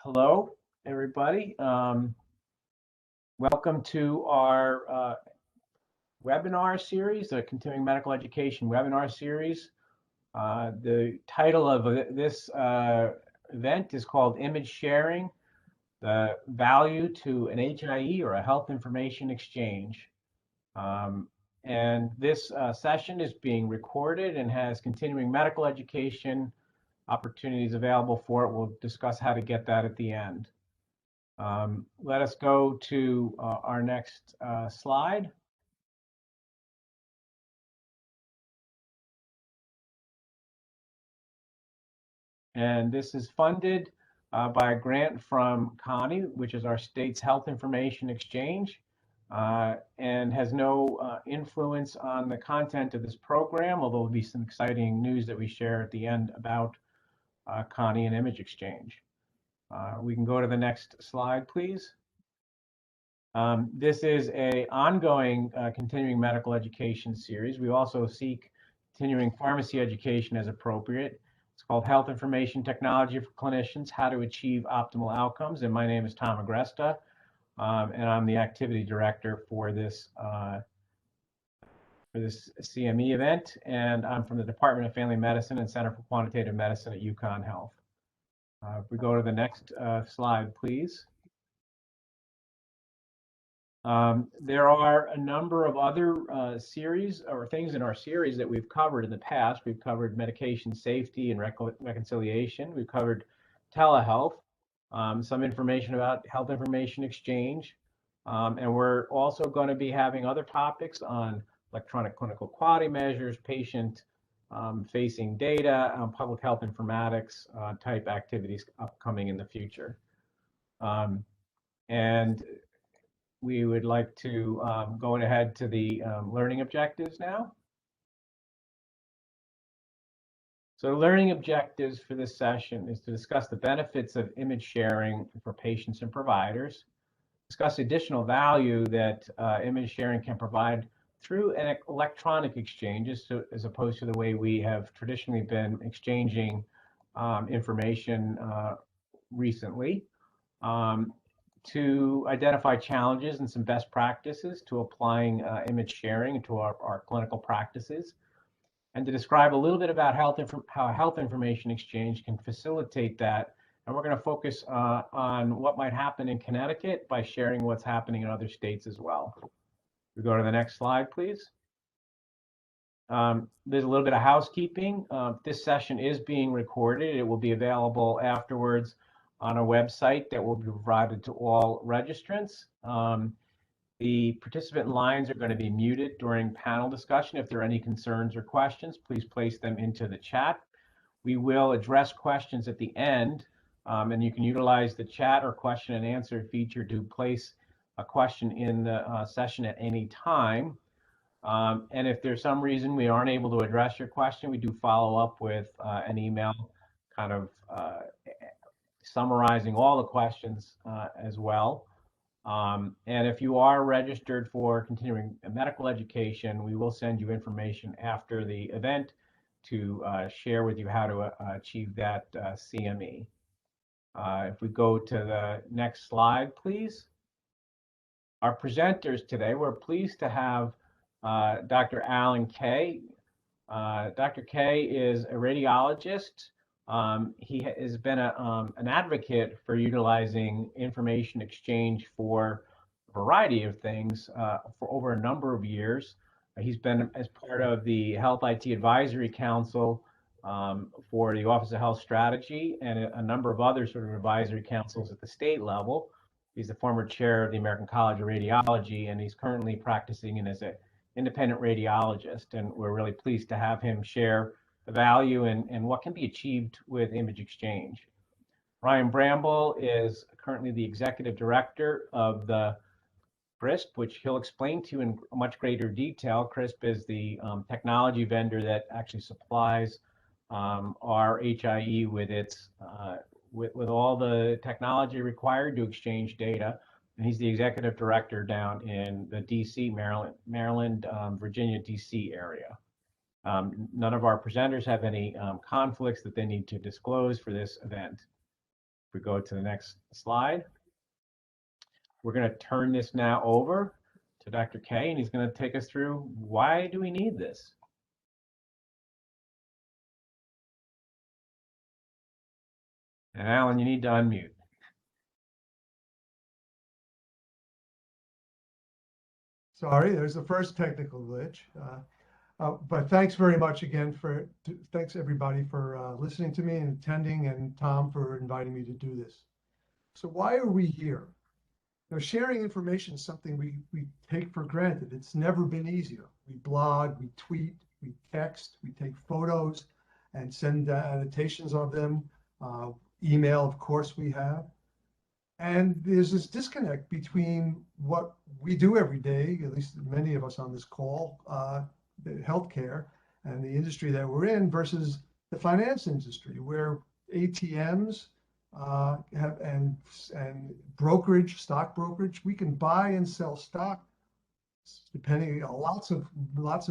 Hello, everybody. Welcome to our webinar series, the Continuing Medical Education webinar series. The title of this event is called Image Sharing, the Value to an HIE or a Health Information Exchange. And this session is being recorded and has continuing medical education opportunities available for it. We'll discuss how to get that at the end. Let us go to our next slide. And this is funded by a grant from CONI, which is our state's health information exchange, and has no influence on the content of this program, although there'll be some exciting news that we share at the end about CONI and Image Exchange. We can go to the next slide, please. This is an ongoing continuing medical education series. We also seek continuing pharmacy education as appropriate. It's called Health Information Technology for Clinicians, How to Achieve Optimal Outcomes. And my name is Tom Agresta, and I'm the activity director for this CME event. And I'm from the Department of Family Medicine and Center for Quantitative Medicine at UConn Health. If we go to the next slide, please. There are a number of other series or things in our series that we've covered in the past. We've covered medication safety and reconciliation. We've covered telehealth, some information about health information exchange. And we're also going to be having other topics on electronic clinical quality measures, patient facing data, public health informatics type activities upcoming in the future. And we would like to go ahead to the learning objectives now. So learning objectives for this session is to discuss the benefits of image sharing for patients and providers, discuss additional value that image sharing can provide through an electronic exchange as opposed to the way we have traditionally been exchanging information recently. To identify challenges and some best practices to applying image sharing to our clinical practices, and to describe a little bit about how health information exchange can facilitate that. And we're going to focus on what might happen in Connecticut by sharing what's happening in other states as well. We go to the next slide, please. There's a little bit of housekeeping. This session is being recorded. It will be available afterwards on a website that will be provided to all registrants. The participant lines are going to be muted during panel discussion. If there are any concerns or questions, please place them into the chat. We will address questions at the end, and you can utilize the chat or question and answer feature to place a question in the session at any time. And if there's some reason we aren't able to address your question, we do follow up with an email kind of summarizing all the questions as well. And if you are registered for continuing medical education, we will send you information after the event to share with you how to achieve that CME. If we go to the next slide, please. Our presenters today, we're pleased to have Dr. Alan Kay. Dr. Kay is a radiologist. He has been an advocate for utilizing information exchange for a variety of things for over a number of years. He's been as part of the Health IT Advisory Council for the Office of Health Strategy and a number of other sort of advisory councils at the state level. He's the former chair of the American College of Radiology, and he's currently practicing as an independent radiologist. And we're really pleased to have him share the value and what can be achieved with image exchange. Ryan Bramble is currently the executive director of the CRISP, which he'll explain to you in much greater detail. CRISP is the technology vendor that actually supplies our HIE with its with all the technology required to exchange data. And he's the executive director down in the DC, Maryland, Virginia, DC area. None of our presenters have any conflicts that they need to disclose for this event. If we go to the next slide, we're going to turn this now over to Dr. K, and he's going to take us through why do we need this? And Alan, you need to unmute. Sorry, there's the first technical glitch. But thanks very much again thanks everybody for listening to me and attending, and Tom for inviting me to do this. So why are we here? Now, sharing information is something we take for granted. It's never been easier. We blog, we tweet, we text, we take photos and send annotations of them. Email, of course, we have. And there's this disconnect between what we do every day, at least many of us on this call, the healthcare and the industry that we're in, versus the finance industry, where ATMs and brokerage, stock brokerage, we can buy and sell stock, depending on lots of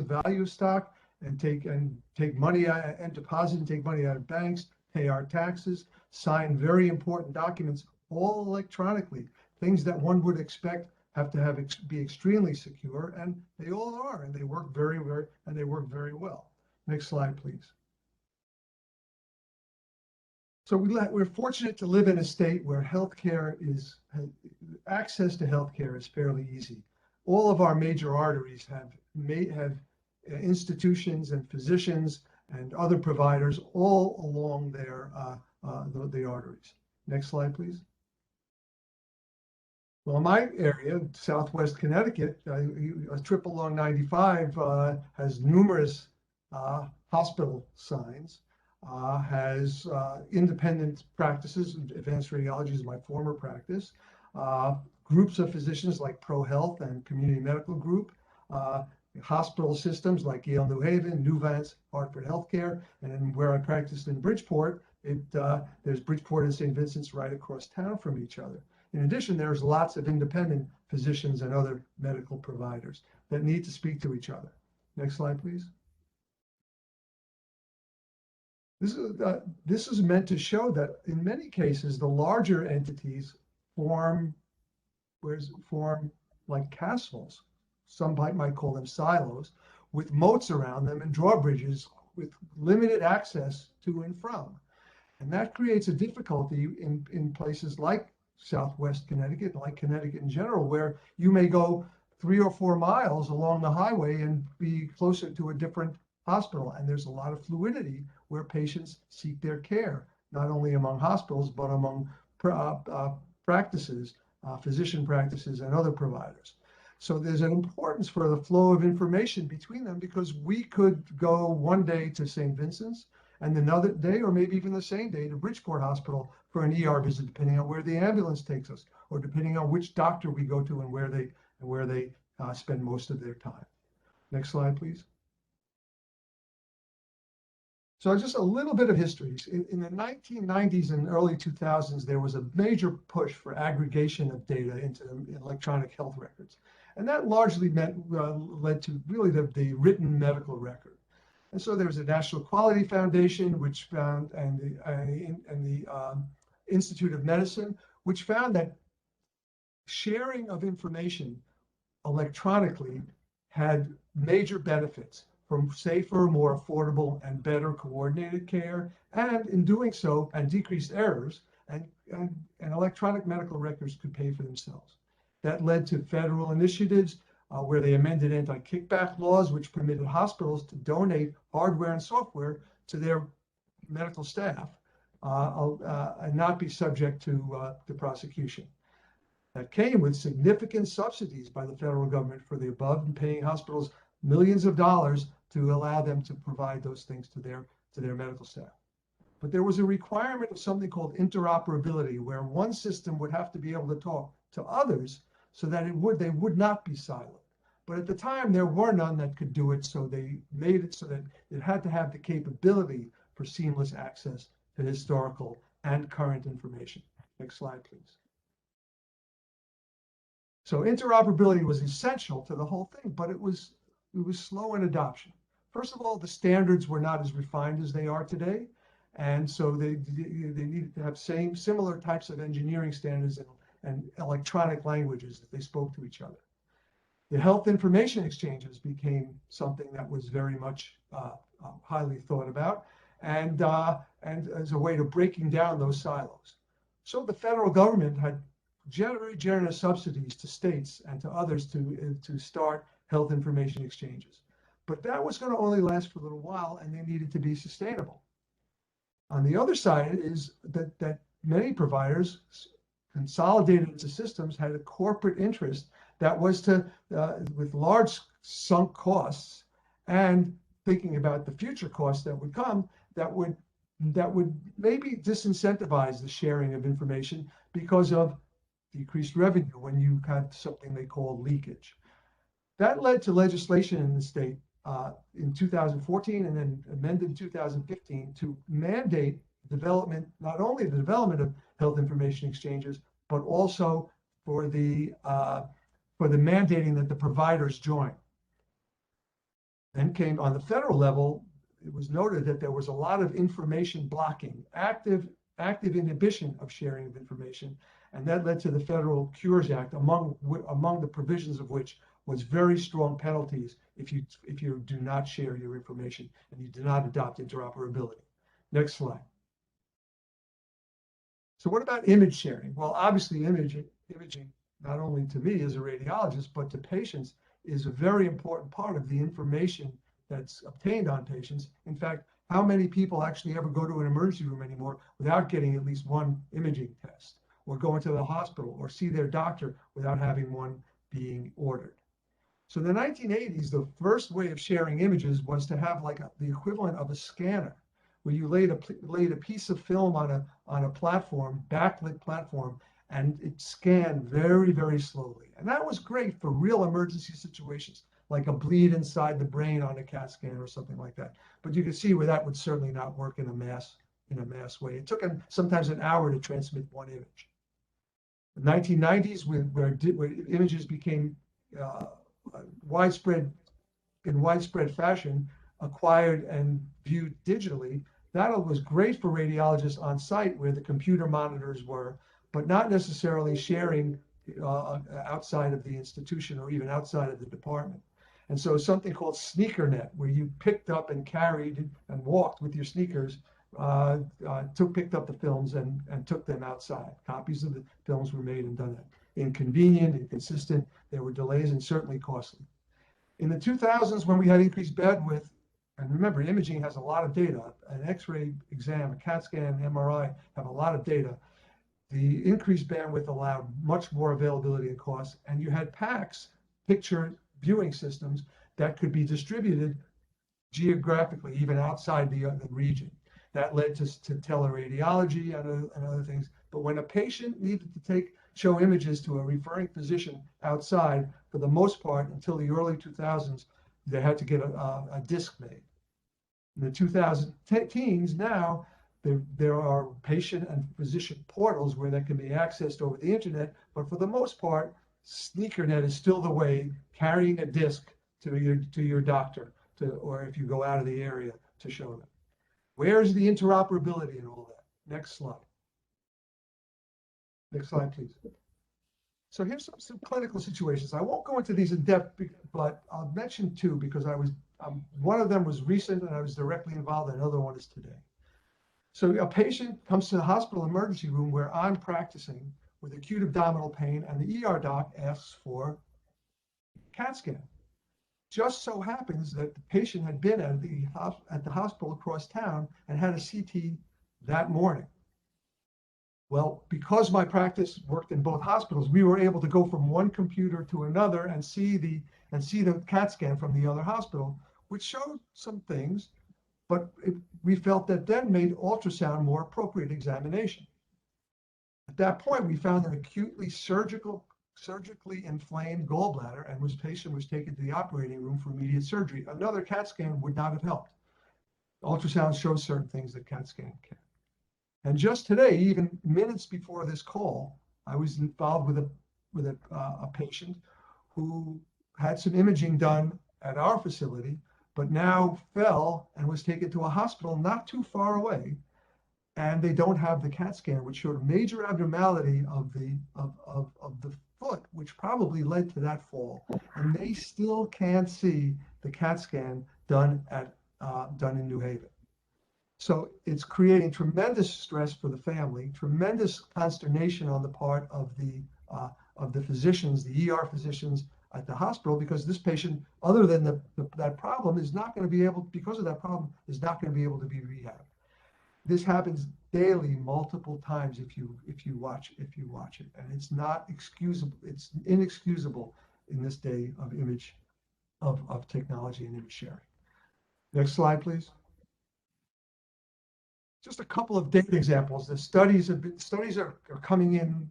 value of stock, and take money out, and deposit and take money out of banks, pay our taxes, sign very important documents, all electronically. Things that one would expect have to be extremely secure, and they all are, and they work very well. Next slide, please. So we're fortunate to live in a state where access to healthcare is fairly easy. All of our major arteries have institutions and physicians and other providers all along the arteries. Next slide, please. Well, in my area, Southwest Connecticut, a trip along 95 has numerous hospital signs, has independent practices. Advanced radiology is my former practice. Groups of physicians like ProHealth and Community Medical Group, hospital systems like Yale New Haven, Nuvance, Hartford Healthcare, and where I practiced in Bridgeport, there's Bridgeport and St. Vincent's right across town from each other. In addition, there's lots of independent physicians and other medical providers that need to speak to each other. Next slide, please. This is meant to show that in many cases, the larger entities form like castles. Some might call them silos, with moats around them and drawbridges with limited access to and from. And that creates a difficulty in places like Southwest Connecticut, like Connecticut in general, where you may go 3 or 4 miles along the highway and be closer to a different hospital. And there's a lot of fluidity where patients seek their care, not only among hospitals, but among practices, physician practices, and other providers. So there's an importance for the flow of information between them, because we could go one day to St. Vincent's and another day, or maybe even the same day, to Bridgeport Hospital for an ER visit, depending on where the ambulance takes us, or depending on which doctor we go to and where they spend most of their time. Next slide, please. So just a little bit of history. In the 1990s and early 2000s, there was a major push for aggregation of data into electronic health records. And that largely led to really the written medical record. And so there was a National Quality Foundation, which found, and the Institute of Medicine, which found that sharing of information electronically had major benefits from safer, more affordable, and better coordinated care, and in doing so, and decreased errors, and electronic medical records could pay for themselves. That led to federal initiatives where they amended anti-kickback laws, which permitted hospitals to donate hardware and software to their medical staff and not be subject to prosecution. That came with significant subsidies by the federal government for the above, and paying hospitals millions of dollars to allow them to provide those things to their medical staff. But there was a requirement of something called interoperability, where one system would have to be able to talk to others so that they would not be siloed. But at the time, there were none that could do it, so they made it so that it had to have the capability for seamless access to historical and current information. Next slide, please. So interoperability was essential to the whole thing, but it was slow in adoption. First of all, the standards were not as refined as they are today, And so they needed to have similar types of engineering standards and electronic languages that they spoke to each other. The health information exchanges became something that was very much highly thought about, and as a way to breaking down those silos. So the federal government had very generous subsidies to states and to others to start health information exchanges. But that was going to only last for a little while, and they needed to be sustainable. On the other side is that many providers consolidated into systems had a corporate interest that was to, with large sunk costs and thinking about the future costs that would come, that would maybe disincentivize the sharing of information because of decreased revenue when you had something they call leakage. That led to legislation in the state in 2014 and then amended in 2015 to mandate development, not only the development of health information exchanges, but also for the mandating that the providers join. Then came on the federal level, it was noted that there was a lot of information blocking, active inhibition of sharing of information, and that led to the Federal Cures Act, among the provisions of which was very strong penalties if you do not share your information and you do not adopt interoperability. Next slide. So what about image sharing? Well, obviously imaging, not only to me as a radiologist, but to patients, is a very important part of the information that's obtained on patients. In fact, how many people actually ever go to an emergency room anymore without getting at least one imaging test, or going to the hospital or see their doctor without having one being ordered? So in the 1980s, the first way of sharing images was to have like the equivalent of a scanner, where you laid a piece of film on a platform, backlit platform, and it scanned very, very slowly. And that was great for real emergency situations, like a bleed inside the brain on a CAT scan or something like that. But you can see where that would certainly not work in a mass way. It took sometimes an hour to transmit one image. In the 1990s, where images became widespread fashion, acquired and viewed digitally, that was great for radiologists on site where the computer monitors were, but not necessarily sharing outside of the institution or even outside of the department. And so something called SneakerNet, where you picked up and carried and walked with your sneakers, picked up the films and took them outside. Copies of the films were made and done that. Inconvenient, inconsistent, there were delays and certainly costly. In the 2000s, when we had increased bandwidth, and remember, imaging has a lot of data. An X-ray exam, a CAT scan, MRI have a lot of data. The increased bandwidth allowed much more availability and cost, and you had PACS, picture viewing systems, that could be distributed geographically, even outside the region. That led to teleradiology and other things. But when a patient needed to show images to a referring physician outside, for the most part, until the early 2000s, they had to get a disc made. In the 2010s, now, there are patient and physician portals where that can be accessed over the internet, but for the most part, SneakerNet is still the way, carrying a disc to your doctor, or if you go out of the area, to show them. Where's the interoperability in all that? Next slide. Next slide, please. So here's some clinical situations. I won't go into these in depth, but I'll mention two because one of them was recent and I was directly involved, and another one is today. So a patient comes to the hospital emergency room where I'm practicing with acute abdominal pain, and the ER doc asks for CAT scan. Just so happens that the patient had been at the hospital across town and had a CT that morning. Well, because my practice worked in both hospitals, we were able to go from one computer to another and see the CAT scan from the other hospital, which showed some things, but we felt that then made ultrasound more appropriate examination. At that point, we found an acutely surgically inflamed gallbladder, and the patient was taken to the operating room for immediate surgery. Another CAT scan would not have helped. Ultrasound shows certain things that CAT scan can. And just today, even minutes before this call, I was involved with a patient who had some imaging done at our facility, but now fell and was taken to a hospital not too far away. and they don't have the CAT scan, which showed a major abnormality of the foot, which probably led to that fall. And they still can't see the CAT scan done in New Haven. So it's creating tremendous stress for the family, tremendous consternation on the part of the physicians, the ER physicians at the hospital, because this patient, other than that problem, is not going to be able, because of that problem, is not going to be able to be rehabbed. This happens daily, multiple times if you watch it, and it's not excusable. It's inexcusable in this day of of technology and image sharing. Next slide, please. Just a couple of data examples. The studies are coming in,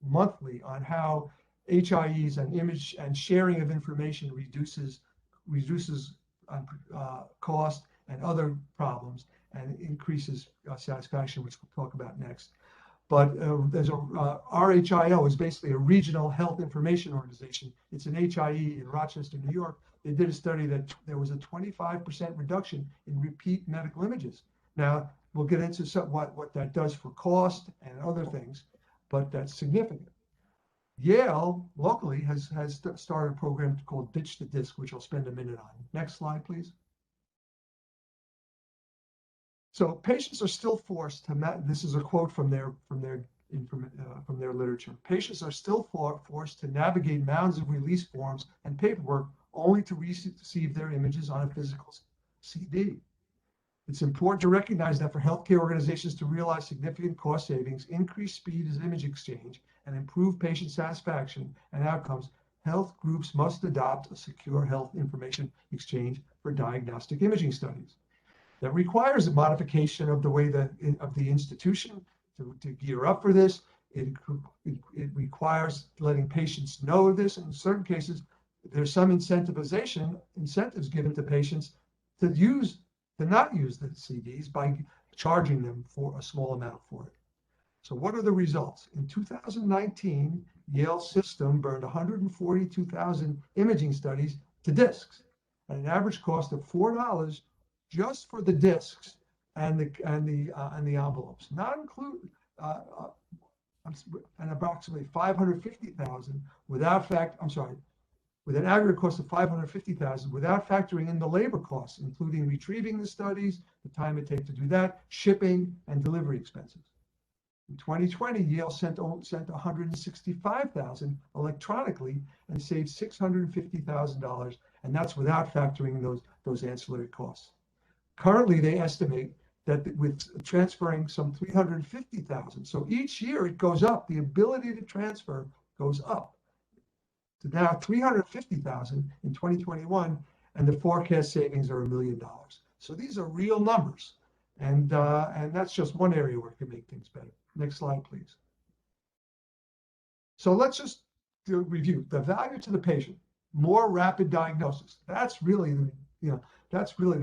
monthly on how HIEs and image and sharing of information reduces cost and other problems, and increases satisfaction, which we'll talk about next. But there's RHIO is basically a regional health information organization. It's an HIE in Rochester, New York. They did a study that there was a 25% reduction in repeat medical images. Now, we'll get into what that does for cost and other things, but that's significant. Yale locally has started a program called Ditch the Disc, which I'll spend a minute on. Next slide, please. So patients are still forced to, this is a quote from their literature. Patients are still forced to navigate mounds of release forms and paperwork only to receive their images on a physical CD. It's important to recognize that for healthcare organizations to realize significant cost savings, increase speed of image exchange, and improve patient satisfaction and outcomes, health groups must adopt a secure health information exchange for diagnostic imaging studies. That requires a modification of the way of the institution to gear up for this. It requires letting patients know this. In certain cases, there's some incentives given to patients to not use the CDs by charging them for a small amount for it. So what are the results? In 2019, Yale system burned 142,000 imaging studies to discs at an average cost of $4 just for the discs and the envelopes, not include and approximately 550,000 with an aggregate cost of 550,000 without factoring in the labor costs, including retrieving the studies, the time it takes to do that, shipping, and delivery expenses. In 2020, Yale sent 165,000 electronically and saved $650,000, and that's without factoring those ancillary costs. Currently, they estimate that with transferring some 350,000, so each year it goes up, the ability to transfer goes up to now 350,000 in 2021, and the forecast savings are $1 million. So these are real numbers, and that's just one area where it can make things better. Next slide, please. So let's just review the value to the patient. More rapid diagnosis. That's really the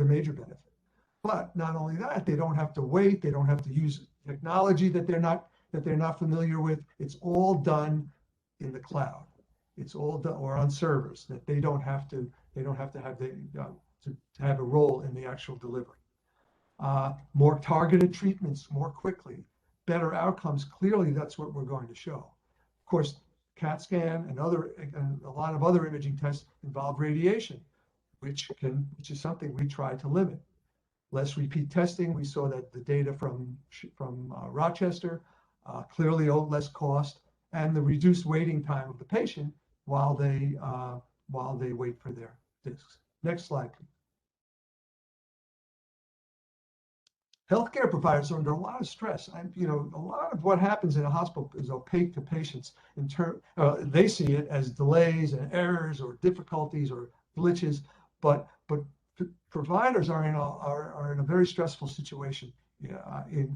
major benefit. But not only that, they don't have to wait. They don't have to use technology that they're not familiar with. It's all done in the cloud. It's all done or on servers that they don't have to have a role in the actual delivery. More targeted treatments more quickly, better outcomes. Clearly, that's what we're going to show. Of course, CAT scan and a lot of other imaging tests involve radiation, which is something we try to limit. Less repeat testing. We saw that the data from Rochester, clearly less cost, and the reduced waiting time of the patient while they wait for their discs. Next slide, please. Healthcare providers are under a lot of stress. A lot of what happens in a hospital is opaque to patients. They see it as delays and errors or difficulties or glitches, but providers are in a very stressful situation,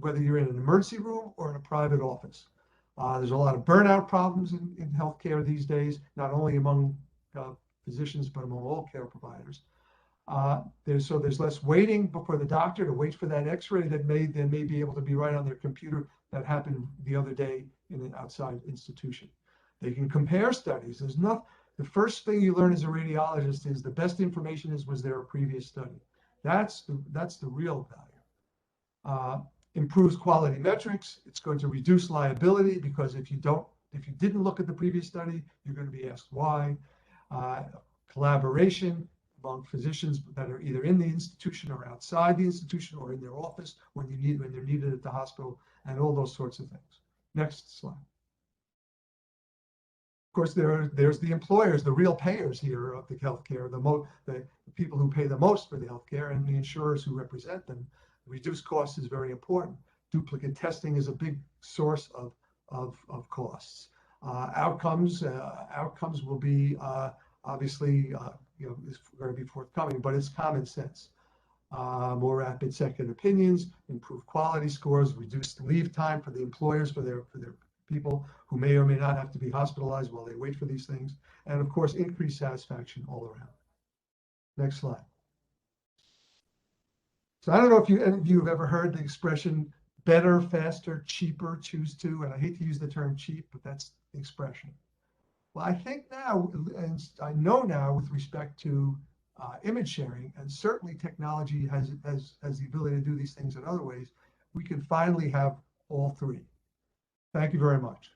whether you're in an emergency room or in a private office. There's a lot of burnout problems in healthcare these days, not only among physicians, but among all care providers. There's less waiting before the doctor to wait for that x-ray that may be able to be right on their computer. That happened the other day in an outside institution. They can compare studies. The first thing you learn as a radiologist is the best information was there a previous study. That's the real value. improves quality metrics. It's going to reduce liability because if you didn't look at the previous study, you're going to be asked why. Collaboration among physicians that are either in the institution or outside the institution or in their office when they're needed at the hospital, and all those sorts of things. Next slide. Of course, there's the employers, the real payers here of the healthcare, the people who pay the most for the healthcare, and the insurers who represent them. Reduced costs is very important. Duplicate testing is a big source of costs. Outcomes will be obviously is going to be forthcoming, but it's common sense. More rapid second opinions, improved quality scores, reduced leave time for the employers for their people who may or may not have to be hospitalized while they wait for these things, and of course increased satisfaction all around. Next slide. So I don't know if any of you have ever heard the expression better, faster, cheaper, choose to, and I hate to use the term cheap, but that's the expression. Well, I think now, and I know now with respect to image sharing, and certainly technology has the ability to do these things in other ways, we can finally have all three. Thank you very much.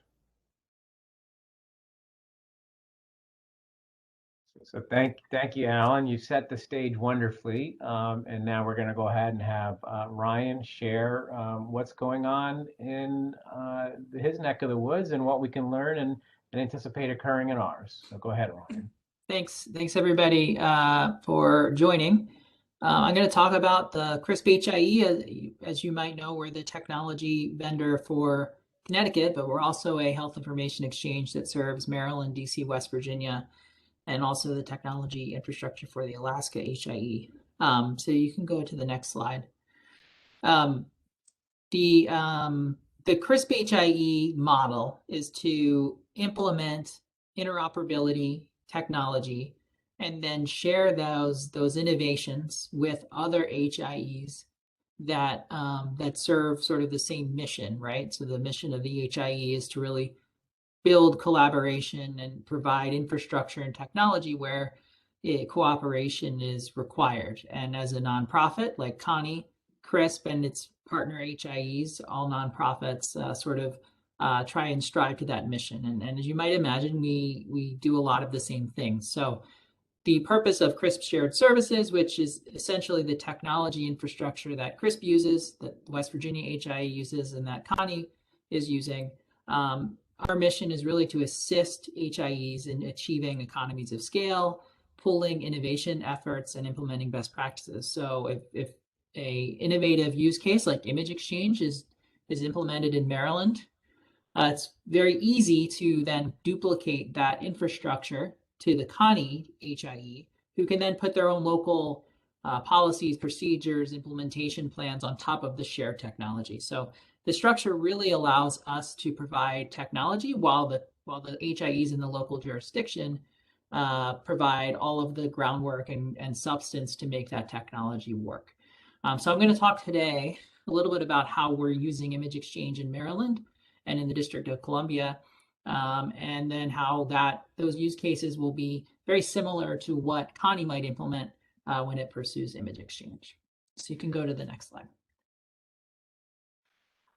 So thank you, Alan. You set the stage wonderfully. And now we're going to go ahead and have Ryan share what's going on in his neck of the woods and what we can learn and anticipate occurring in ours. So go ahead, Ryan. Thanks everybody for joining. I'm going to talk about the CRISP HIE. As you might know, we're the technology vendor for Connecticut, but we're also a health information exchange that serves Maryland, DC, West Virginia, and also the technology infrastructure for the Alaska HIE. So you can go to the next slide. The CRISP HIE model is to implement interoperability technology and then share those innovations with other HIEs that serve sort of the same mission, right? So the mission of the HIE is to really build collaboration and provide infrastructure and technology where cooperation is required. And as a nonprofit like Connie, CRISP, and its partner HIEs, all nonprofits sort of try and strive to that mission. And as you might imagine, we do a lot of the same things. So the purpose of CRISP Shared Services, which is essentially the technology infrastructure that CRISP uses, that West Virginia HIE uses, and that Connie is using, our mission is really to assist HIEs in achieving economies of scale, pooling innovation efforts, and implementing best practices. So if a innovative use case like image exchange is implemented in Maryland, it's very easy to then duplicate that infrastructure to the Connie HIE, who can then put their own local policies, procedures, implementation plans on top of the shared technology. So the structure really allows us to provide technology while the HIEs in the local jurisdiction provide all of the groundwork and substance to make that technology work. So I'm going to talk today a little bit about how we're using image exchange in Maryland and in the District of Columbia, and then how those use cases will be very similar to what Connie might implement when it pursues image exchange. So you can go to the next slide.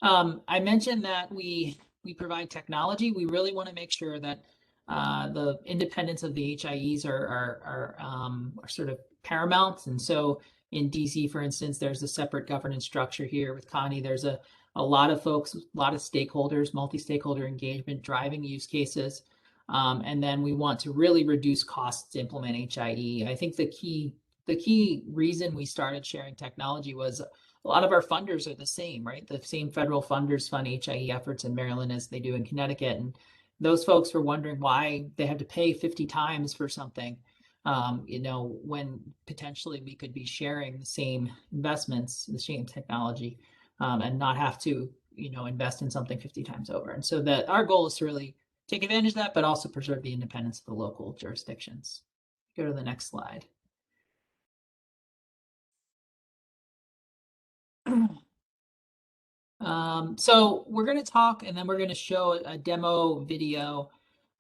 I mentioned that we provide technology. We really want to make sure that the independence of the HIEs are sort of paramount. And so in DC, for instance, there's a separate governance structure here. With Connie, there's a lot of folks, a lot of stakeholders, multi-stakeholder engagement driving use cases. And then we want to really reduce costs to implement HIE. I think the key reason we started sharing technology was a lot of our funders are the same, right? The same federal funders fund HIE efforts in Maryland as they do in Connecticut. And those folks were wondering why they had to pay 50 times for something, when potentially we could be sharing the same investments, the same technology, and not have to, invest in something 50 times over. And so that our goal is to really take advantage of that, but also preserve the independence of the local jurisdictions. Go to the next slide. So we're going to talk, and then we're going to show a demo video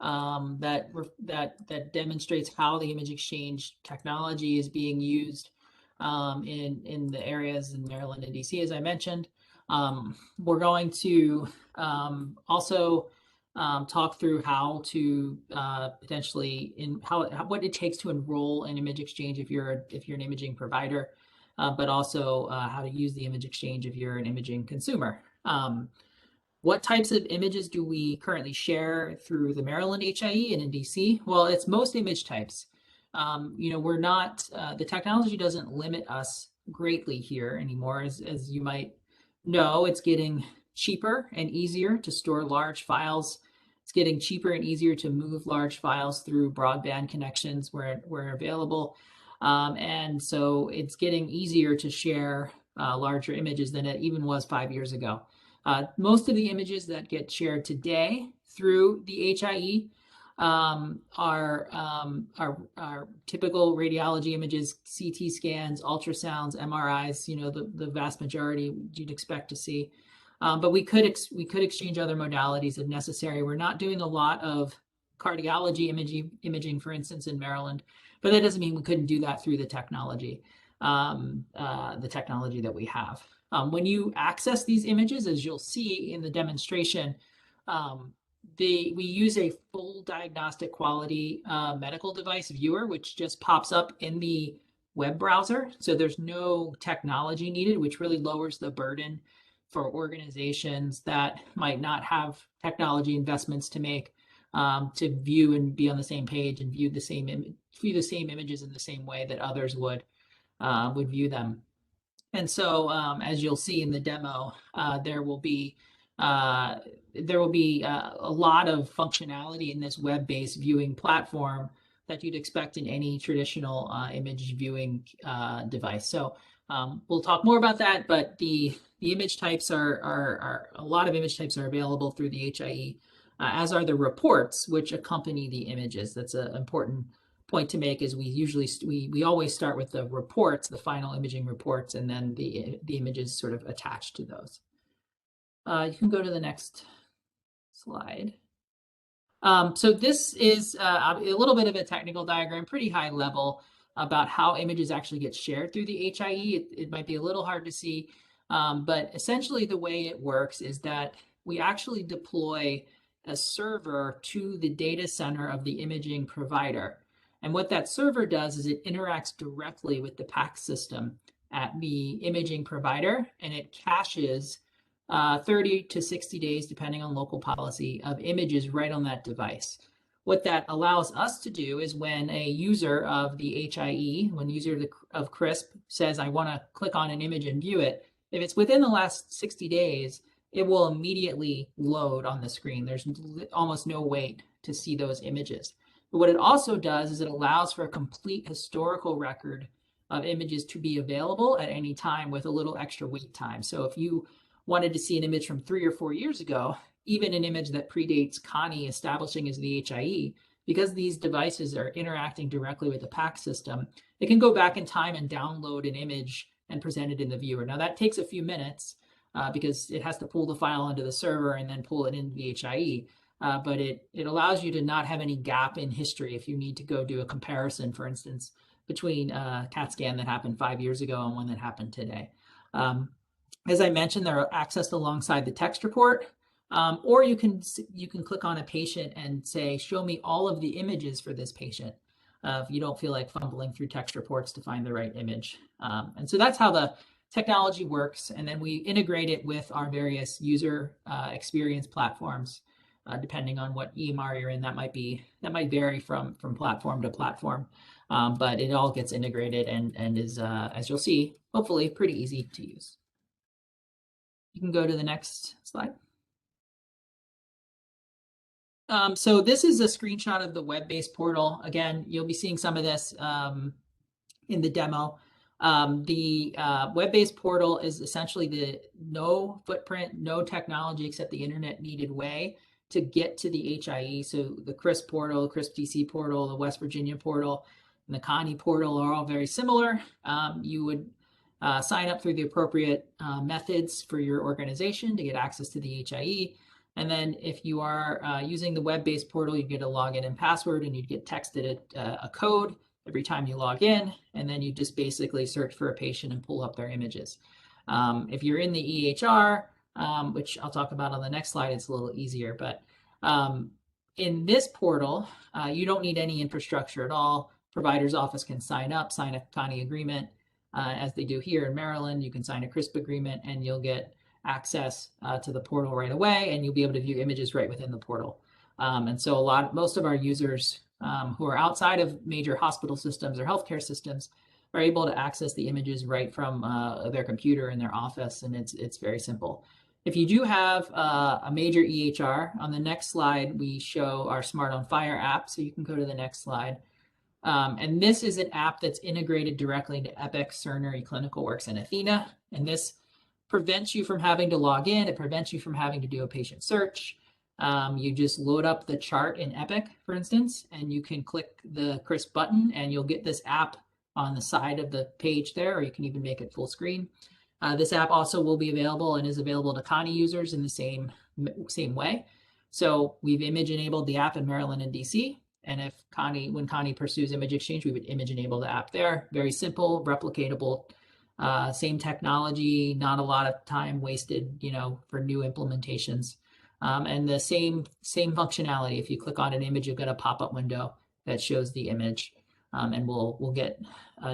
that demonstrates how the image exchange technology is being used in the areas in Maryland and DC, as I mentioned. We're going to also talk through how to potentially what it takes to enroll in Image Exchange if you're an imaging provider, but also how to use the Image Exchange if you're an imaging consumer. What types of images do we currently share through the Maryland HIE and in DC? Well, it's most image types. We're not, the technology doesn't limit us greatly here anymore. As you might know, it's getting cheaper and easier to store large files. It's getting cheaper and easier to move large files through broadband connections where available. And so it's getting easier to share larger images than it even was 5 years ago. Most of the images that get shared today through the HIE are typical radiology images, CT scans, ultrasounds, MRIs, the vast majority you'd expect to see. But we could exchange other modalities if necessary. We're not doing a lot of cardiology imaging, for instance, in Maryland, but that doesn't mean we couldn't do that through the technology that we have. When you access these images, as you'll see in the demonstration, we use a full diagnostic quality medical device viewer, which just pops up in the web browser. So there's no technology needed, which really lowers the burden for organizations that might not have technology investments to make to view and be on the same page and view the same images in the same way that others would view them. And so, as you'll see in the demo, there will be a lot of functionality in this web-based viewing platform that you'd expect in any traditional image viewing device. So we'll talk more about that, but the image types are a lot of image types are available through the HIE, as are the reports which accompany the images. That's an important point to make, is we always start with the reports, the final imaging reports, and then the images sort of attached to those. You can go to the next slide. So this is a little bit of a technical diagram, pretty high level, about how images actually get shared through the HIE. It might be a little hard to see, but essentially the way it works is that we actually deploy a server to the data center of the imaging provider. And what that server does is it interacts directly with the PACS system at the imaging provider, and it caches 30 to 60 days, depending on local policy, of images right on that device. What that allows us to do is when a user of the HIE, when user of CRISP says, I want to click on an image and view it, if it's within the last 60 days, it will immediately load on the screen. There's almost no wait to see those images. But what it also does is it allows for a complete historical record of images to be available at any time with a little extra wait time. So if you wanted to see an image from 3 or 4 years ago, even an image that predates Connie establishing as the HIE, because these devices are interacting directly with the PACS system, it can go back in time and download an image and present it in the viewer. Now that takes a few minutes because it has to pull the file onto the server and then pull it into the HIE. But it allows you to not have any gap in history if you need to go do a comparison, for instance, between a CAT scan that happened 5 years ago and one that happened today. As I mentioned, they're accessed alongside the text report, or you can click on a patient and say, show me all of the images for this patient, if you don't feel like fumbling through text reports to find the right image. And so that's how the technology works. And then we integrate it with our various user experience platforms, depending on what EMR you're in. That might vary from platform to platform, but it all gets integrated and is, as you'll see, hopefully pretty easy to use. You can go to the next slide. So this is a screenshot of the web-based portal. Again, you'll be seeing some of this in the demo. The web-based portal is essentially the no footprint, no technology except the internet needed way to get to the HIE. So the CRISP portal, CRISP DC portal, the West Virginia portal, and the Connie portal are all very similar. You would sign up through the appropriate methods for your organization to get access to the HIE. And then if you are using the web-based portal, you get a login and password, and you'd get texted a code every time you log in. And then you just basically search for a patient and pull up their images. If you're in the EHR, which I'll talk about on the next slide, it's a little easier. But in this portal, you don't need any infrastructure at all. Provider's office can sign up, sign a Connie agreement, as they do here in Maryland. You can sign a CRISP agreement, and you'll get access to the portal right away, and you'll be able to view images right within the portal. And so most of our users who are outside of major hospital systems or healthcare systems are able to access the images right from their computer in their office, and it's very simple. If you do have a major EHR, on the next slide, we show our Smart on Fire app. So you can go to the next slide. And this is an app that's integrated directly into Epic, Cerner, eClinicalWorks, and Athena. And this prevents you from having to log in. It prevents you from having to do a patient search. You just load up the chart in Epic, for instance, and you can click the CRISP button, and you'll get this app on the side of the page there, or you can even make it full screen. This app also will be available and is available to Connie users in the same way. So we've image enabled the app in Maryland and DC. And when Connie pursues image exchange, we would image enable the app there. Very simple, replicatable, same technology, not a lot of time wasted, for new implementations. And the same functionality. If you click on an image, you'll get a pop-up window that shows the image. And we'll get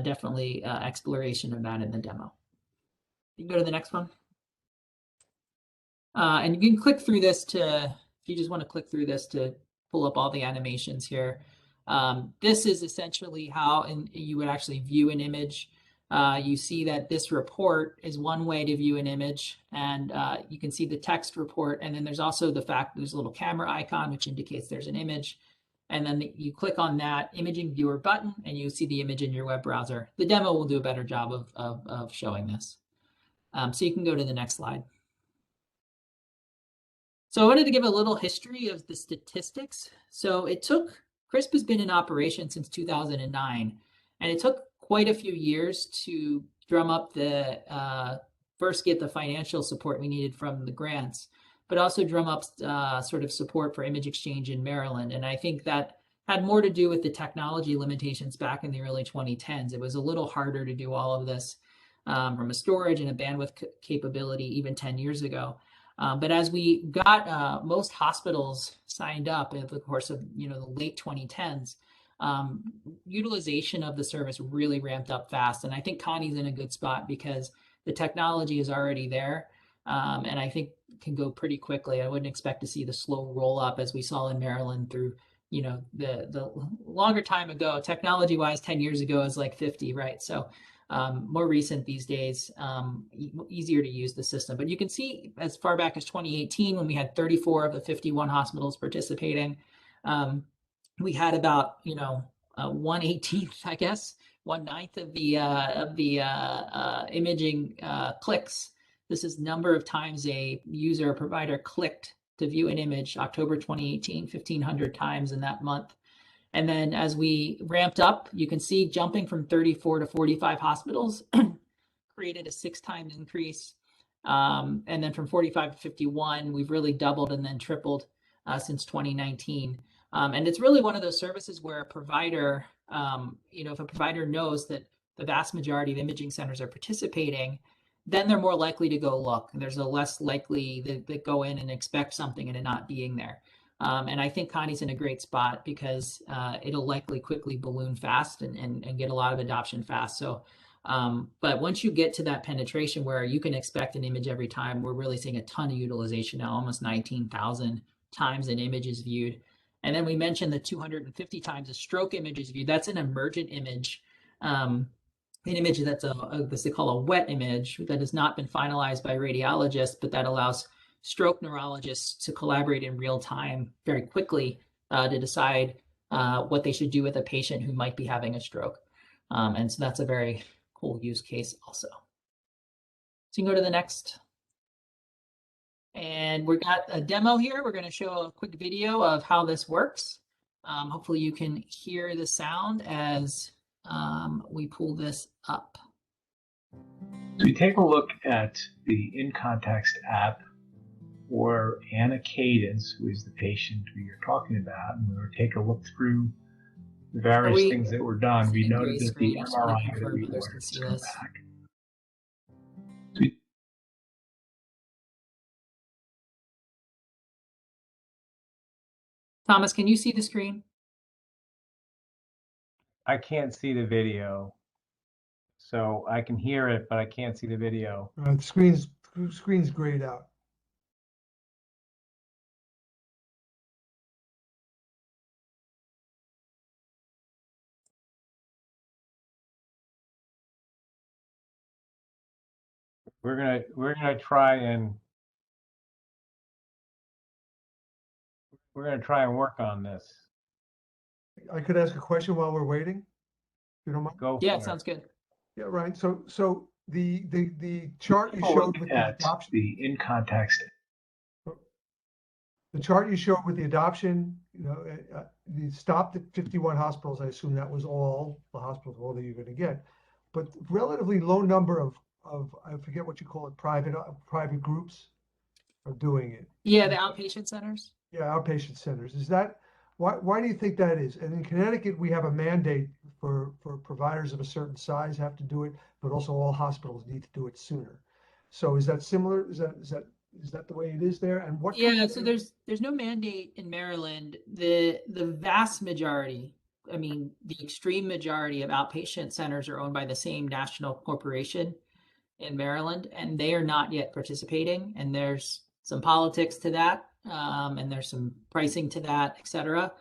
definitely exploration of that in the demo. You can go to the next one. And you can click through this if you just want to click through this to pull up all the animations here. This is essentially how you would actually view an image. You see that this report is one way to view an image, and you can see the text report. And then there's also there's a little camera icon, which indicates there's an image. And then you click on that imaging viewer button, and you see the image in your web browser. The demo will do a better job of showing this. So you can go to the next slide. So I wanted to give a little history of the statistics. So CRISP has been in operation since 2009, and it took quite a few years to drum up first get the financial support we needed from the grants, but also drum up sort of support for image exchange in Maryland. And I think that had more to do with the technology limitations back in the early 2010s. It was a little harder to do all of this from a storage and a bandwidth capability even 10 years ago. But as we got most hospitals signed up in the course of the late 2010s, utilization of the service really ramped up fast. And I think Connie's in a good spot because the technology is already there, and I think can go pretty quickly. I wouldn't expect to see the slow roll up as we saw in Maryland through the longer time ago. Technology-wise, 10 years ago is like 50, right? So more recent these days, easier to use the system. But you can see as far back as 2018, when we had 34 of the 51 hospitals participating, we had about 1/18th, I guess, 1/9 of the imaging clicks. This is number of times a user or provider clicked to view an image. October 2018, 1,500 times in that month. And then as we ramped up, you can see jumping from 34 to 45 hospitals created a 6-time increase. And then from 45 to 51, we've really doubled and then tripled since 2019. And it's really one of those services where a provider, if a provider knows that the vast majority of imaging centers are participating, then they're more likely to go look. And there's a less likely that they go in and expect something and it not being there. And I think Connie's in a great spot because it'll likely quickly balloon fast and get a lot of adoption fast. So, but once you get to that penetration where you can expect an image every time, we're really seeing a ton of utilization now, almost 19,000 times an image is viewed. And then we mentioned the 250 times a stroke image is viewed. That's an emergent image, an image that's what they call a wet image that has not been finalized by radiologists, but that allows stroke neurologists to collaborate in real time very quickly to decide what they should do with a patient who might be having a stroke. And so that's a very cool use case also. So you can go to the next. And we've got a demo here. We're going to show a quick video of how this works. Hopefully you can hear the sound as we pull this up. So we take a look at the InContext app for Anna Cadence, who is the patient we are talking about, and we'll take a look through the various things that were done. We noted that the MRI that we ordered has come back. Thomas, can you see the screen? I can't see the video. So I can hear it, but I can't see the video. The screen's grayed out. We're gonna try and work on this. I could ask a question while we're waiting, if you don't mind. Go Yeah, for sounds good. Yeah, right. So the chart you Take a showed look with the at adoption, the in context. the chart you showed with the adoption, you stopped at 51 hospitals. I assume that was all the hospitals, all that you're going to get, but relatively low number of I forget what you call it, private groups are doing it. Yeah, the outpatient centers. Yeah, outpatient centers. Is that why do you think that is? And in Connecticut, we have a mandate for providers of a certain size have to do it, but also all hospitals need to do it sooner. So is that similar? Is that the way it is there? And what? Yeah, so there's no mandate in Maryland. The vast majority, I mean, the extreme majority of outpatient centers are owned by the same national corporation in Maryland, and they are not yet participating. And there's some politics to that, and there's some pricing to that, et cetera.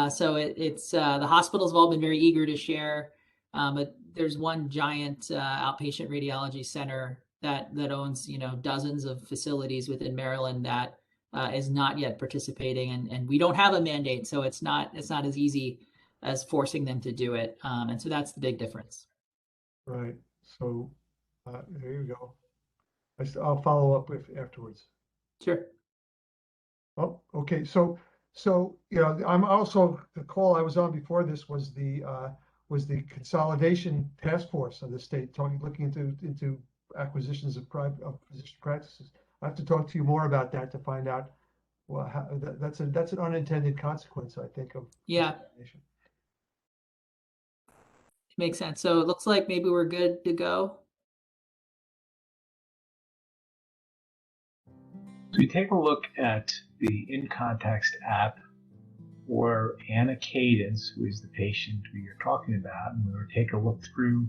So it's the hospitals have all been very eager to share, but there's one giant outpatient radiology center that owns dozens of facilities within Maryland that is not yet participating, and we don't have a mandate, so it's not as easy as forcing them to do it, and so that's the big difference. Right. So there you go. I'll follow up with afterwards. Sure. Oh, okay. So I'm also, the call I was on before this was the consolidation task force of the state looking into acquisitions of physician practices. I have to talk to you more about that to find out. Well, that's an unintended consequence, I think, of consolidation. Makes sense. So it looks like maybe we're good to go. So we take a look at the In Context app for Anna Cadence, who is the patient we are talking about, and we were take a look through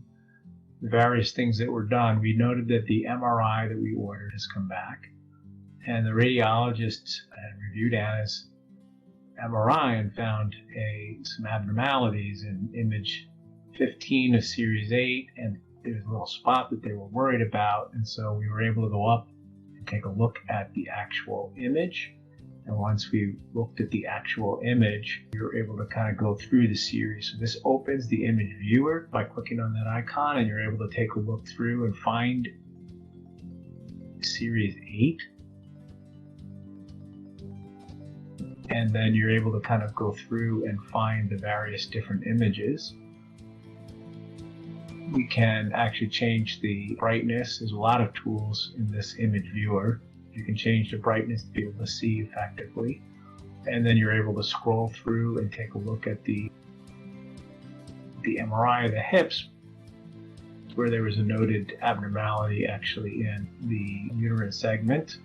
the various things that were done. We noted that the MRI that we ordered has come back, and the radiologist had reviewed Anna's MRI and found some abnormalities in image 15 of series 8, and there's a little spot that they were worried about, and so we were able to go up and take a look at the actual image. And once we looked at the actual image, we were able to kind of go through the series. So this opens the image viewer by clicking on that icon, and you're able to take a look through and find series 8. And then you're able to kind of go through and find the various different images. We can actually change the brightness. There's a lot of tools in this image viewer. You can change the brightness to be able to see effectively. And then you're able to scroll through and take a look at the MRI of the hips, where there was a noted abnormality actually in the uterine segment.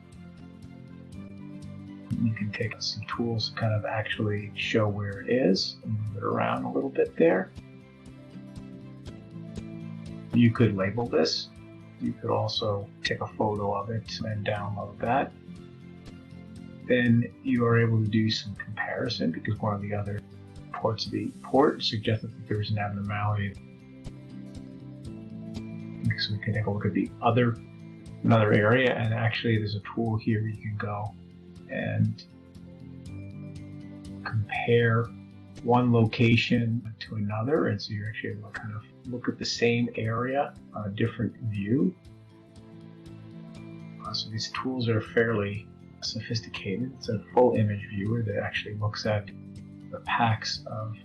You can take some tools to kind of actually show where it is and move it around a little bit there. You could label this. You could also take a photo of it and download that. Then you are able to do some comparison, because one of the other parts of the report suggested that there was an abnormality. So we can take a look at another area, and actually there's a tool here where you can go and compare one location to another, and so you're actually able to kind of look at the same area on a different view. So these tools are fairly sophisticated. It's a full image viewer that actually looks at the PACS of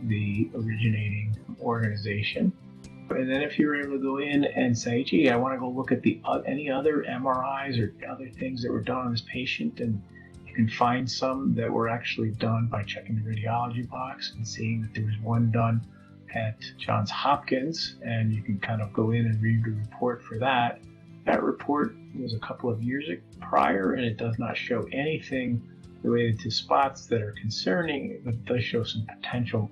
the originating organization. And then if you're able to go in and say, gee, I want to go look at any other MRIs or other things that were done on this patient, and you can find some that were actually done by checking the radiology box and seeing that there was one done at Johns Hopkins, and you can kind of go in and read the report for that. That report was a couple of years prior, and it does not show anything related to spots that are concerning, that does show some potential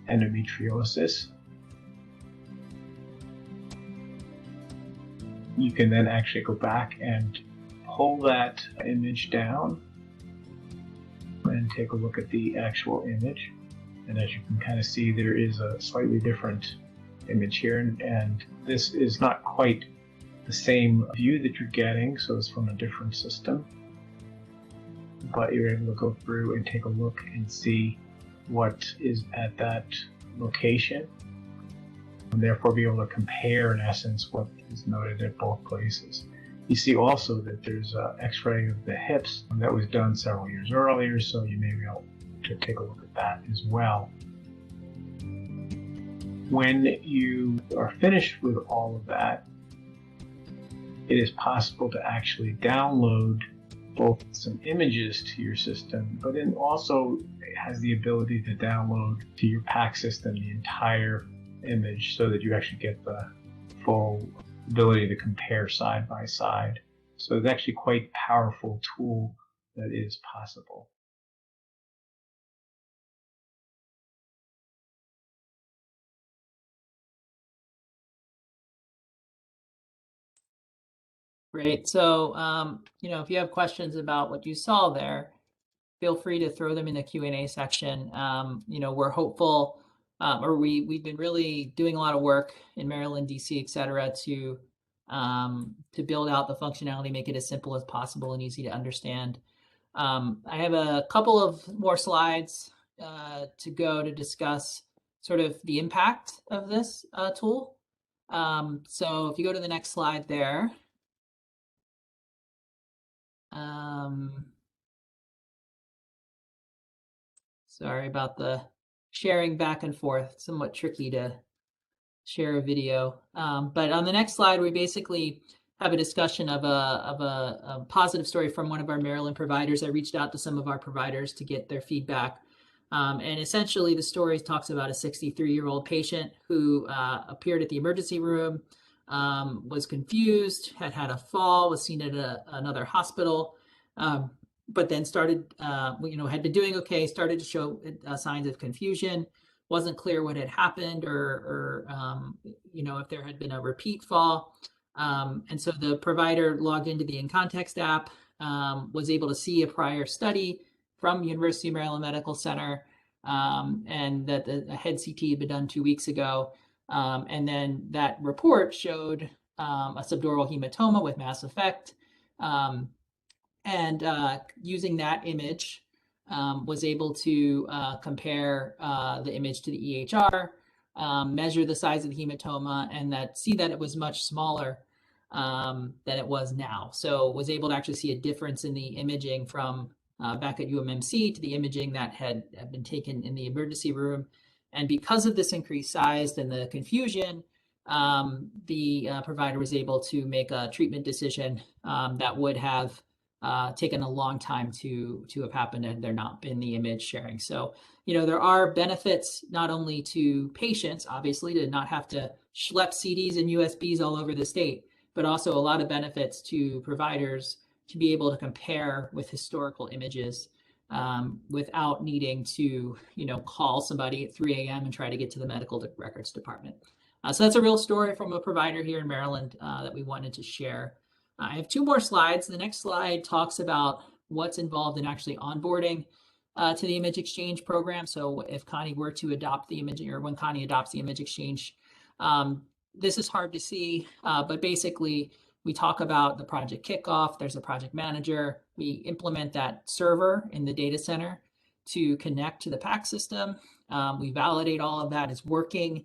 endometriosis. You can then actually go back and pull that image down and take a look at the actual image. And as you can kind of see, there is a slightly different image here, and this is not quite the same view that you're getting, so it's from a different system. But you're able to go through and take a look and see what is at that location, and therefore be able to compare, in essence, what is noted at both places. You see also that there's an x-ray of the hips that was done several years earlier, so you may be able to take a look at that as well. When you are finished with all of that, it is possible to actually download both some images to your system, but then also it has the ability to download to your PACS system the entire image so that you actually get the full ability to compare side by side. So it's actually quite a powerful tool that is possible. Great. So, if you have questions about what you saw there, feel free to throw them in the Q&A section. We're hopeful, or we've been really doing a lot of work in Maryland, DC, et cetera, to build out the functionality, make it as simple as possible and easy to understand. I have a couple of more slides to go to discuss sort of the impact of this tool. So if you go to the next slide there. Sorry about the sharing back and forth, somewhat tricky to share a video. But on the next slide, we basically have a discussion of a positive story from one of our Maryland providers. I reached out to some of our providers to get their feedback. And essentially the story talks about a 63-year-old patient who appeared at the emergency room, was confused, had a fall, was seen at another hospital, but then started, had been doing okay, started to show signs of confusion. Wasn't clear what had happened or if there had been a repeat fall. And so the provider logged into the In Context app, was able to see a prior study from University of Maryland Medical Center, and that a head CT had been done 2 weeks ago. And then that report showed a subdural hematoma with mass effect. And using that image, was able to compare the image to the EHR, measure the size of the hematoma, and see that it was much smaller than it was now. So was able to actually see a difference in the imaging from back at UMMC to the imaging that had been taken in the emergency room. And because of this increased size and the confusion, the provider was able to make a treatment decision that would have taken a long time to have happened had there not been the image sharing. So, there are benefits not only to patients, obviously, to not have to schlep CDs and USBs all over the state, but also a lot of benefits to providers to be able to compare with historical images without needing to, call somebody at 3 a.m. and try to get to the medical records department. So that's a real story from a provider here in Maryland that we wanted to share. I have 2 more slides. The next slide talks about what's involved in actually onboarding to the image exchange program. So if Connie were to adopt the image, or when Connie adopts the image exchange, this is hard to see, but basically we talk about the project kickoff. There's a project manager. We implement that server in the data center to connect to the PACS system. We validate all of that is working.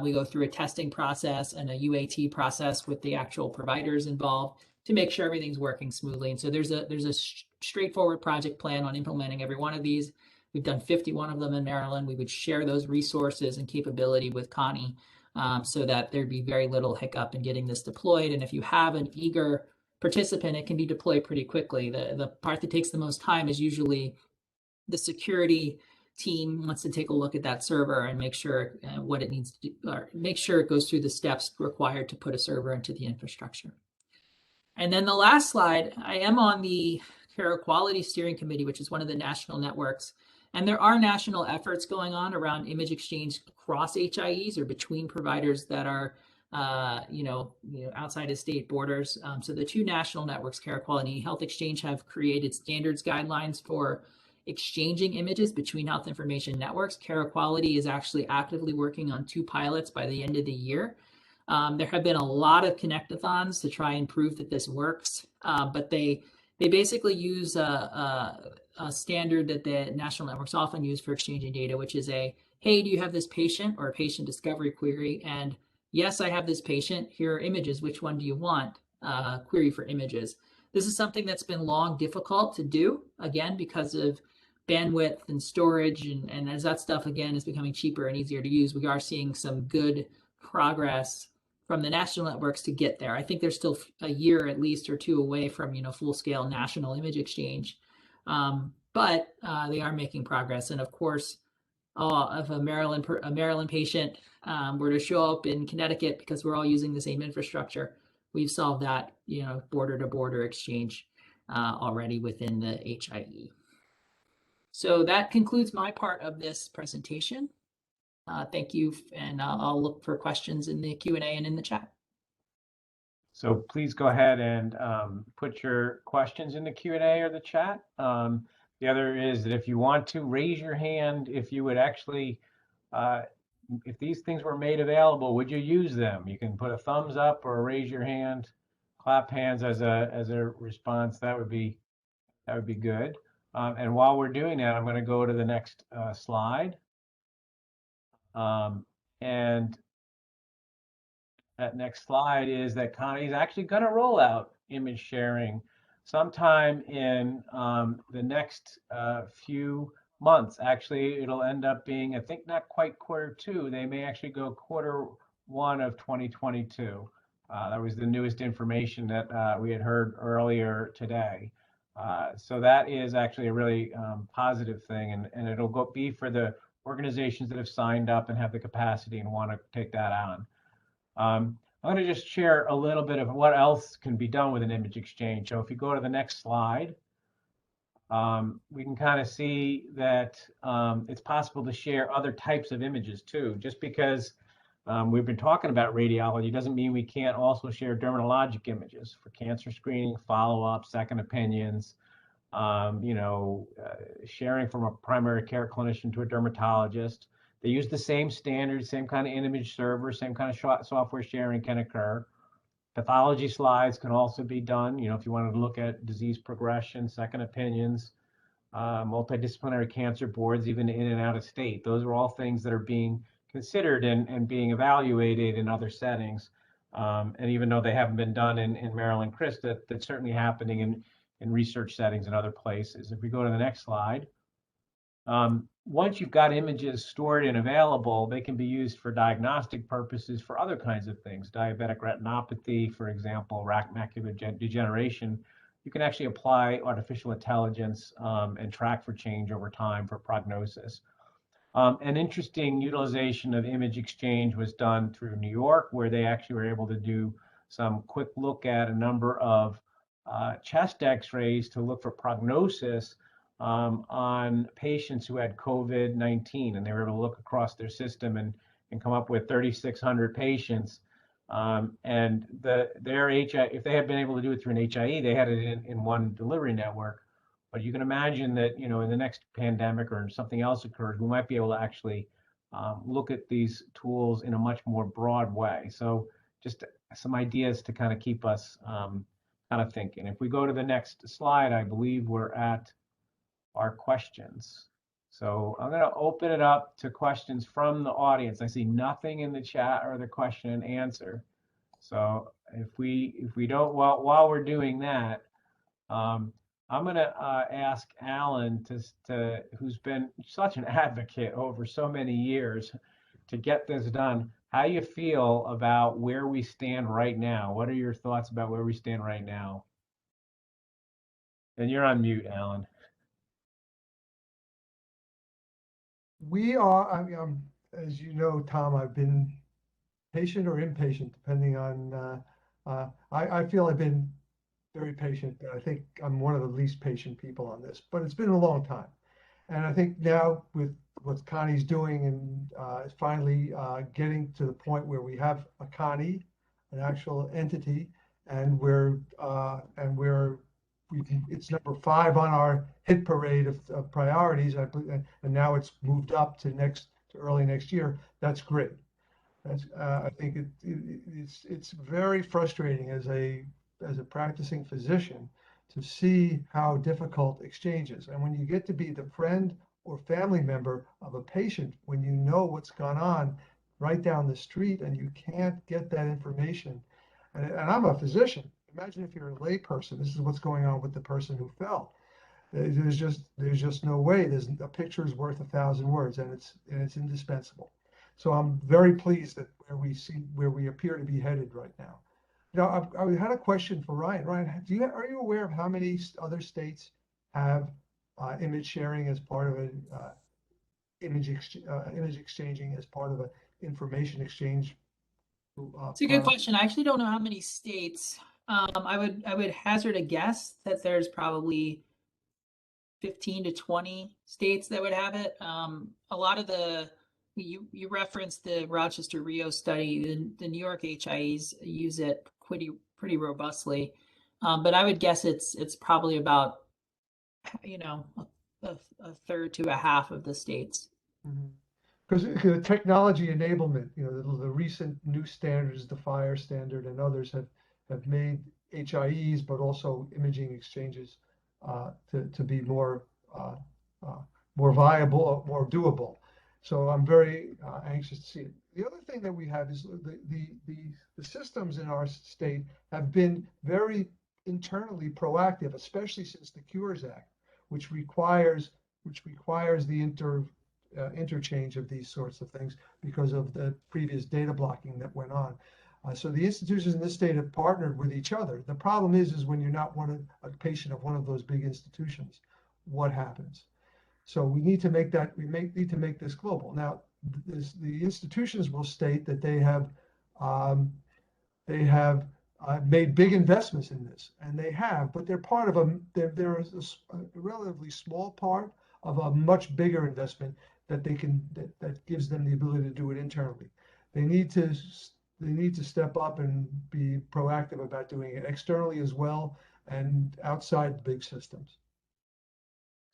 We go through a testing process and a UAT process with the actual providers involved to make sure everything's working smoothly. And so there's a straightforward project plan on implementing every one of these. We've done 51 of them in Maryland. We would share those resources and capability with Connie so that there'd be very little hiccup in getting this deployed. And if you have an eager participant, it can be deployed pretty quickly. The part that takes the most time is usually the security team wants to take a look at that server and make sure what it needs to do, or make sure it goes through the steps required to put a server into the infrastructure. And then the last slide, I am on the Care Quality Steering Committee, which is one of the national networks. And there are national efforts going on around image exchange across HIEs or between providers that are, outside of state borders. So the two national networks, Care Quality and Health Exchange, have created standards guidelines for exchanging images between health information networks. Care Quality is actually actively working on 2 pilots by the end of the year. There have been a lot of connectathons to try and prove that this works, but they basically use a standard that the national networks often use for exchanging data, which is a, hey, do you have this patient, or a patient discovery query? And yes, I have this patient. Here are images. Which one do you want? Query for images. This is something that's been long difficult to do, again, because of bandwidth and storage. And as that stuff, again, is becoming cheaper and easier to use, we are seeing some good progress from the national networks to get there. I think they're still a year at least or 2 away from full-scale national image exchange, but they are making progress. And of course, if a Maryland patient were to show up in Connecticut because we're all using the same infrastructure, we've solved that border-to-border exchange already within the HIE. So that concludes my part of this presentation. Thank you, and I'll look for questions in the Q&A and in the chat. So please go ahead and put your questions in the Q&A or the chat. The other is that if you want to raise your hand, if you would actually, if these things were made available, would you use them? You can put a thumbs up or raise your hand, clap hands as a response. That would be good. And while we're doing that, I'm going to go to the next slide. And that next slide is that Connie's actually going to roll out image sharing sometime in the next few months. Actually, it'll end up being, I think, not quite Q2. They may actually go Q1 of 2022. That was the newest information that we had heard earlier today. So that is actually a really positive thing, and it'll be for the organizations that have signed up and have the capacity and want to take that on. I'm going to just share a little bit of what else can be done with an image exchange. So if you go to the next slide, we can kind of see that it's possible to share other types of images too. Just because we've been talking about radiology doesn't mean we can't also share dermatologic images for cancer screening, follow-up, second opinions, sharing from a primary care clinician to a dermatologist. They use the same standards, same kind of image server, same kind of software sharing can occur. Pathology slides can also be done, if you wanted to look at disease progression, second opinions, multidisciplinary cancer boards, even in and out of state. Those are all things that are being considered and being evaluated in other settings. And even though they haven't been done in Maryland, Chris, that's certainly happening in research settings and other places. If we go to the next slide, once you've got images stored and available, they can be used for diagnostic purposes for other kinds of things. Diabetic retinopathy, for example, macular degeneration. You can actually apply artificial intelligence and track for change over time for prognosis. An interesting utilization of image exchange was done through New York, where they actually were able to do some quick look at a number of chest x-rays to look for prognosis on patients who had COVID-19, and they were able to look across their system and come up with 3,600 patients. And their HIE, if they had been able to do it through an HIE, they had it in one delivery network. But you can imagine that, in the next pandemic or something else occurs, we might be able to actually look at these tools in a much more broad way. So just some ideas to kind of keep us kind of thinking. If we go to the next slide, I believe we're at our questions. So I'm going to open it up to questions from the audience. I see nothing in the chat or the question and answer. So if we don't, while we're doing that, I'm going to ask Alan who's been such an advocate over so many years to get this done. How do you feel about where we stand right now? What are your thoughts about where we stand right now? And you're on mute, Alan. We are, as you know, Tom, I've been patient or impatient, depending on, I feel I've been very patient. I think I'm one of the least patient people on this, but it's been a long time. And I think now with what Connie's doing and finally getting to the point where we have a Connie, an actual entity, and it's number 5 on our hit parade of priorities. I believe, and now it's moved up to early next year. That's great. That's I think it's very frustrating as a practicing physician to see how difficult exchange is. And when you get to be the friend or family member of a patient, when you know what's gone on right down the street and you can't get that information. And I'm a physician. Imagine if you're a layperson, this is what's going on with the person who fell. There's just no way. A picture is worth 1,000 words, and it's indispensable. So I'm very pleased that where we appear to be headed right now. Now, I had a question for Ryan. Ryan, are you aware of how many other states have image sharing as part of image exchanging as part of an information exchange? It's a good question. I actually don't know how many states. I would hazard a guess that there's probably 15 to 20 states that would have it. A lot of you referenced the Rochester Rio study. The New York HIEs use it pretty robustly, but I would guess it's probably about a third to a half of the states. Because the technology enablement, the recent new standards, the FHIR standard and others have made HIEs, but also imaging exchanges to be more viable, more doable. So I'm very anxious to see it. The other thing that we have is the systems in our state have been very internally proactive, especially since the Cures Act, which requires the interchange of these sorts of things because of the previous data blocking that went on. So the institutions in this state have partnered with each other. The problem is when you're not a patient of one of those big institutions, what happens? So we need to make this global. Now, the institutions will state that they have made big investments in this, and they have, but they're part of they're a relatively small part of a much bigger investment that gives them the ability to do it internally. They need to step up and be proactive about doing it externally as well and outside the big systems.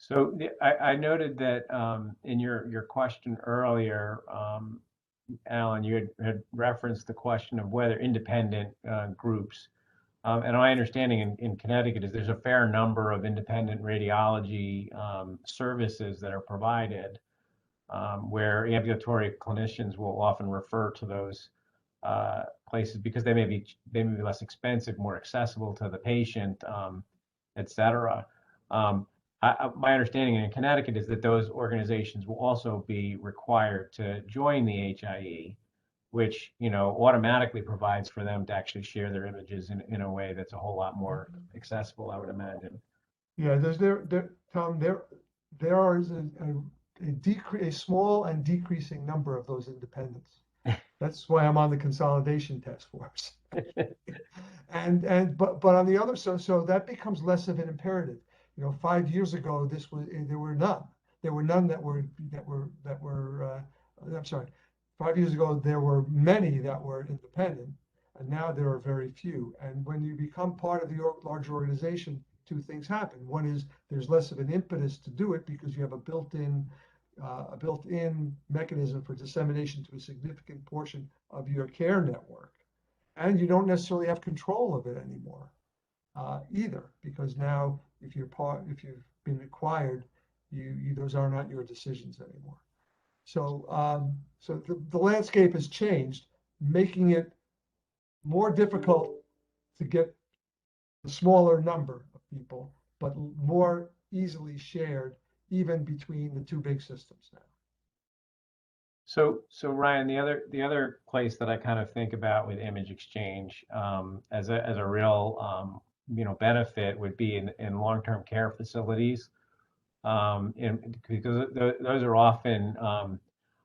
So I noted that in your question earlier, Alan, you had referenced the question of whether independent groups, and my understanding in Connecticut is there's a fair number of independent radiology services that are provided, where ambulatory clinicians will often refer to those places because they may be less expensive, more accessible to the patient, et cetera. My understanding in Connecticut is that those organizations will also be required to join the HIE, which automatically provides for them to actually share their images in a way that's a whole lot more accessible, I would imagine. Yeah, Tom, there is a small and decreasing number of those independents. That's why I'm on the consolidation task force. But on the other, so that becomes less of an imperative. 5 years ago, there were none. There were none that were. I'm sorry. 5 years ago, there were many that were independent, and now there are very few. And when you become part of the larger organization, two things happen. One is there's less of an impetus to do it because you have a built-in mechanism for dissemination to a significant portion of your care network, and you don't necessarily have control of it anymore. Either, because now if you've been required, those are not your decisions anymore. So the landscape has changed, making it more difficult to get a smaller number of people, but more easily shared even between the two big systems now. So Ryan, the other place that I kind of think about with image exchange as a real benefit would be in long-term care facilities, because those are often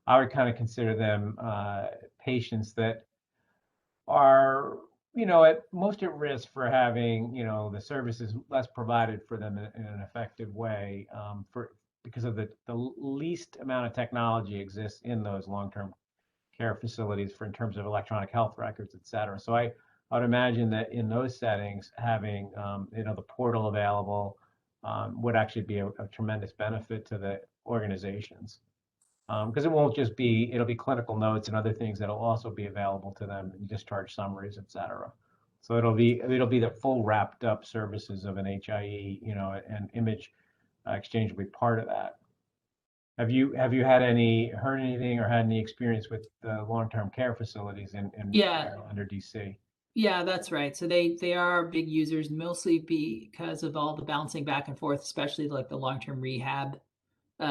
I would kind of consider them patients that are most at risk for having, the services less provided for them in an effective way, because of the least amount of technology exists in those long-term care facilities in terms of electronic health records, et cetera. So I would imagine that in those settings, having, the portal available would actually be a tremendous benefit to the organizations. Because it won't just be, it'll be clinical notes and other things that'll also be available to them, and discharge summaries, et cetera. So it'll be the full wrapped up services of an HIE, and image exchange will be part of that. Have you heard anything or had any experience with long-term care facilities in Yeah, under DC? yeah, that's right. So they are big users, mostly because of all the bouncing back and forth, especially like the long-term rehab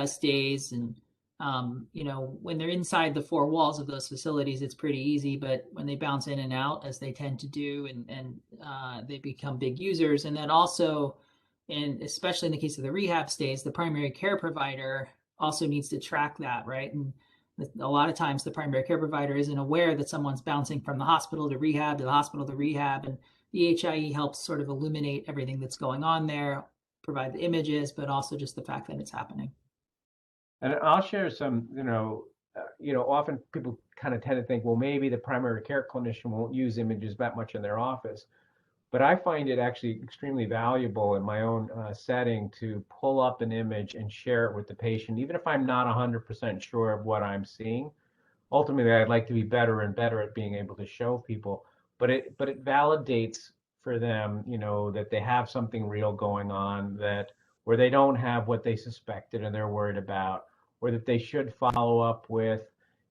stays. And when they're inside the four walls of those facilities, it's pretty easy. But when they bounce in and out, as they tend to do, and they become big users. And then also, and especially in the case of the rehab stays, the primary care provider also needs to track that, right? And a lot of times the primary care provider isn't aware that someone's bouncing from the hospital to rehab to the hospital to rehab. And the HIE helps sort of illuminate everything that's going on there, provide the images, but also just the fact that it's happening. And I'll share some, often people kind of tend to think, well, maybe the primary care clinician won't use images that much in their office. But I find it actually extremely valuable in my own setting to pull up an image and share it with the patient, even if I'm not 100% sure of what I'm seeing. Ultimately, I'd like to be better and better at being able to show people, but it validates for them, that they have something real going on, that where they don't have what they suspected and they're worried about, or that they should follow up with,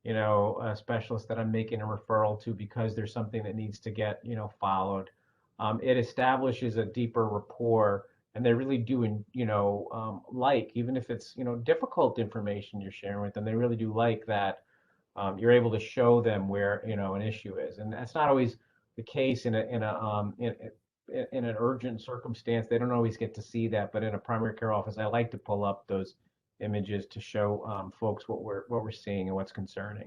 a specialist that I'm making a referral to because there's something that needs to get, followed. It establishes a deeper rapport, and they really do, even if it's, difficult information you're sharing with them, they really do like that. You're able to show them where, an issue is, and that's not always the case in an urgent circumstance. They don't always get to see that, but in a primary care office, I like to pull up those images to show folks what we're seeing and what's concerning.